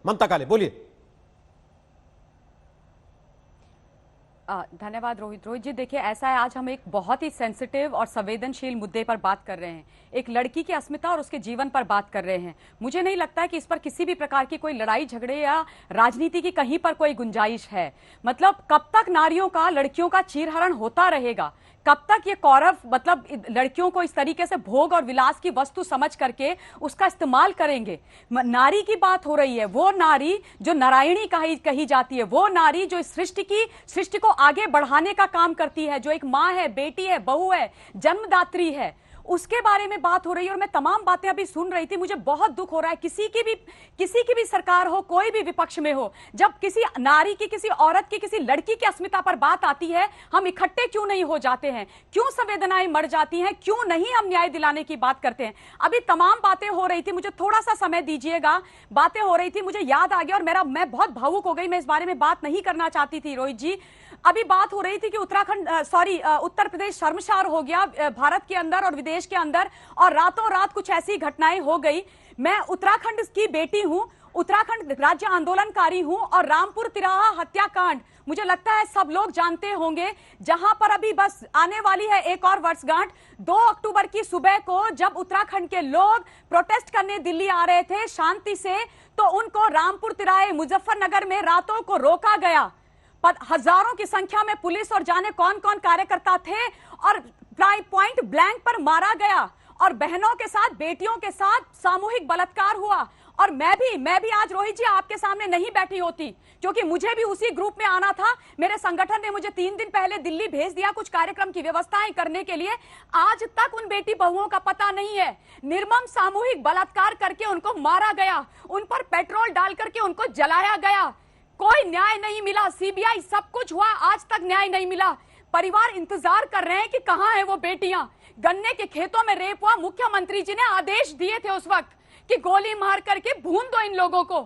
ममता काले, बोलिए। धन्यवाद रोहित जी, देखिए ऐसा है, आज हम एक बहुत ही सेंसिटिव और संवेदनशील मुद्दे पर बात कर रहे हैं, एक लड़की की अस्मिता और उसके जीवन पर बात कर रहे हैं। मुझे नहीं लगता है कि इस पर किसी भी प्रकार की कोई लड़ाई झगड़े या राजनीति की कहीं पर कोई गुंजाइश है। मतलब कब तक नारियों का, लड़कियों का चीरहरण होता रहेगा? कब तक ये कौरव मतलब लड़कियों को इस तरीके से भोग और विलास की वस्तु समझ करके उसका इस्तेमाल करेंगे? नारी की बात हो रही है, वो नारी जो नारायणी कही जाती है, वो नारी जो इस सृष्टि को आगे बढ़ाने का काम करती है, जो एक माँ है, बेटी है, बहू है, जन्मदात्री है, उसके बारे में बात हो रही है। और मैं तमाम बातें अभी सुन रही थी, मुझे बहुत दुख हो रहा है। किसी की भी सरकार हो, कोई भी विपक्ष में हो, जब किसी नारी की, किसी औरत की, किसी लड़की की अस्मिता पर बात आती है, हम इकट्ठे क्यों नहीं हो जाते हैं? क्यों संवेदनाएं मर जाती हैं? क्यों नहीं हम न्याय दिलाने की बात करते हैं? अभी तमाम बातें हो रही थी, मुझे थोड़ा सा समय दीजिएगा। बातें हो रही थी, मुझे याद आ गया और मैं बहुत भावुक हो गई। मैं इस बारे में बात नहीं करना चाहती थी रोहित जी। अभी बात हो रही थी कि उत्तर प्रदेश शर्मसार हो गया भारत के अंदर और विदेश के अंदर, और रातों रात कुछ ऐसी घटनाएं हो गई। मैं उत्तराखंड की बेटी हूं, उत्तराखंड राज्य आंदोलनकारी हूं, और रामपुर तिराहा हत्याकांड मुझे लगता है सब लोग जानते होंगे, जहां पर अभी बस आने वाली है एक और वर्षगांठ। 2 अक्टूबर की सुबह को जब उत्तराखंड के लोग प्रोटेस्ट करने दिल्ली आ रहे थे शांति से, तो उनको रामपुर तिराहे मुजफ्फरनगर में रातों को रोका गया। हजारों की संख्या में पुलिस और जाने कौन कौन कार्यकर्ता थे, और पॉइंट ब्लैंक पर मारा गया, और बहनों के साथ, बेटियों के साथ सामूहिक बलात्कार हुआ। और मैं भी आज रोहित जी आपके सामने नहीं बैठी होती, क्योंकि मुझे भी उसी ग्रुप में आना था। मेरे संगठन ने मुझे 3 दिन पहले दिल्ली भेज दिया कुछ कार्यक्रम की व्यवस्थाएं करने के लिए। आज तक उन बेटी बहुओं का पता नहीं है। निर्मम सामूहिक बलात्कार करके उनको मारा गया, उन पर पेट्रोल डाल करके उनको जलाया गया, कोई न्याय नहीं मिला। सीबीआई, सब कुछ हुआ, आज तक न्याय नहीं मिला। परिवार इंतजार कर रहे हैं कि कहां है वो बेटियां। गन्ने के खेतों में रेप हुआ, मुख्यमंत्री जी ने आदेश दिए थे उस वक्त कि गोली मार करके भून दो इन लोगों को,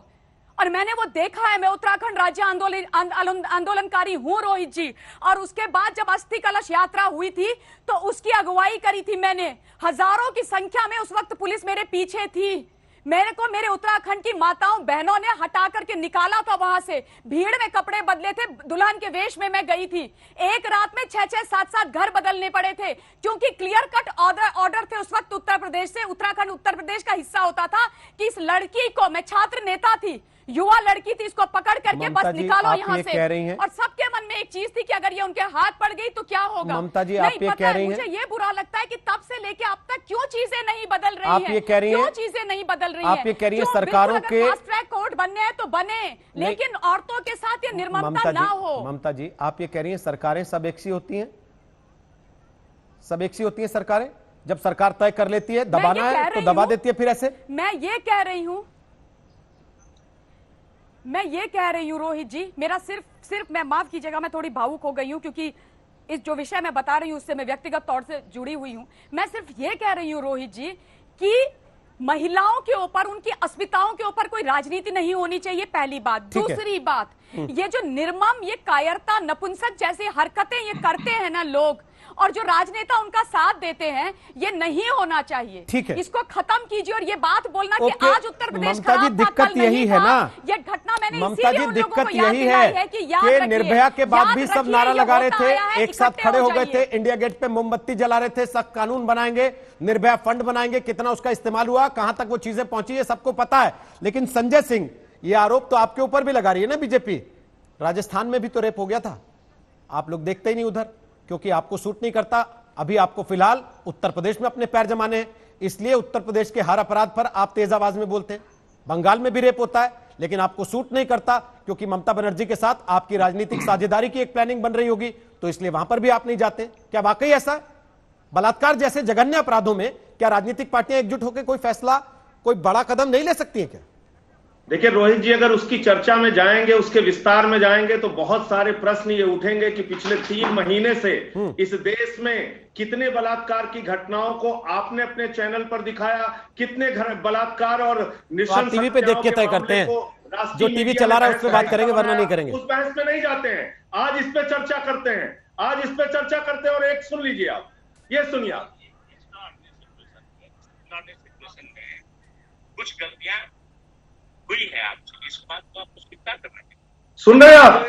और मैंने वो देखा है। मैं उत्तराखंड राज्य आंदोलनकारी हूं रोहित जी, और उसके बाद जब अस्थि कलश यात्रा हुई थी तो उसकी अगुवाई करी थी मैंने। हजारों की संख्या में उस वक्त पुलिस मेरे पीछे थी। मेरे उत्तराखंड की माताओं बहनों ने हटा करके निकाला था वहां से। भीड़ में कपड़े बदले थे, दुल्हन के वेश में मैं गई थी। एक रात में 6-6, 7-7 घर बदलने पड़े थे, क्योंकि क्लियर कट ऑर्डर थे उस वक्त उत्तर प्रदेश से। उत्तराखंड उत्तर प्रदेश का हिस्सा होता था कि इस लड़की को, मैं छात्र नेता थी, युवा लड़की थी, इसको पकड़ करके बस निकालो यहाँ से। और सबके मन में एक चीज थी कि अगर ये उनके हाथ पड़ गई तो क्या होगा। ममता जी, आप ये कह रही हैं, मुझे ये बुरा लगता है कि तब से लेके अब तक क्यों चीजें नहीं बदल रही हैं। आप ये कह रही हैं, क्यों चीजें नहीं बदल रही हैं। आप ये कह रही हैं सरकारों के फास्ट ट्रैक कोर्ट बनने हैं तो बने, लेकिन औरतों के साथ ये निर्ममता ना हो। ममता जी, आप ये कह रही हैं सरकारें सब एक सी होती हैं? सब एक सी होती हैं सरकारें? जब सरकार तय कर लेती है दबाना है तो दबा देती है, फिर ऐसे? मैं ये कह रही हूं रोहित जी, मेरा सिर्फ मैं, माफ कीजिएगा, मैं थोड़ी भावुक हो गई हूं, क्योंकि इस जो विषय मैं बता रही हूं उससे मैं व्यक्तिगत तौर से जुड़ी हुई हूं। मैं सिर्फ ये कह रही हूं रोहित जी कि महिलाओं के ऊपर, उनकी अस्मिताओं के ऊपर कोई राजनीति नहीं होनी चाहिए, पहली बात। दूसरी बात, ये जो निर्मम, ये कायरता, नपुंसक जैसी हरकतें ये करते हैं ना लोग, और जो राजनेता उनका साथ देते हैं, ये नहीं होना चाहिए। ठीक है, इसको खत्म कीजिए। और ये बात बोलना कि आज उत्तर प्रदेश ममता जी, दिक्कत यही है ना, ये घटना मैंने ममता जी, दिक्कत यही है कि निर्भया के बाद भी सब नारा लगा रहे थे, एक साथ खड़े हो गए थे, इंडिया गेट पे मोमबत्ती जला रहे थे, सख्त कानून बनाएंगे, निर्भया फंड बनाएंगे। कितना उसका इस्तेमाल हुआ, कहां तक वो चीजें पहुंची, ये सबको पता है। लेकिन संजय सिंह, ये आरोप तो आपके ऊपर भी लगा रही है ना बीजेपी। राजस्थान में भी तो रेप हो गया था, आप लोग देखते ही नहीं उधर, क्योंकि आपको सूट नहीं करता। अभी आपको फिलहाल उत्तर प्रदेश में अपने पैर जमाने हैं, इसलिए उत्तर प्रदेश के हर अपराध पर आप तेज आवाज में बोलते हैं। बंगाल में भी रेप होता है, लेकिन आपको सूट नहीं करता, क्योंकि ममता बनर्जी के साथ आपकी राजनीतिक साझेदारी की एक प्लानिंग बन रही होगी, तो इसलिए वहां पर भी आप नहीं जाते। क्या वाकई ऐसा है? बलात्कार जैसे जघन्य अपराधों में क्या राजनीतिक पार्टियां एकजुट होकर कोई फैसला, कोई बड़ा कदम नहीं ले सकती है क्या? देखिए रोहित जी, अगर उसकी चर्चा में जाएंगे, उसके विस्तार में जाएंगे, तो बहुत सारे प्रश्न ये उठेंगे कि पिछले 3 महीने से इस देश में कितने बलात्कार की घटनाओं को आपने अपने चैनल पर दिखाया, कितने बलात्कार और आप टीवी पे देख के तय करते हैं, जो टीवी चला रहा है उस पर बात करेंगे, वरना नहीं करेंगे। उस बहस में नहीं जाते हैं। आज इस पे चर्चा करते हैं, आज इस पे चर्चा करते हैं। और एक सुन लीजिए आप, ये सुनिए आप। कुछ गलतियां हुई है आपसे, इस बात को आप स्वीकार करना चाहिए। सुन रहे हैं आप?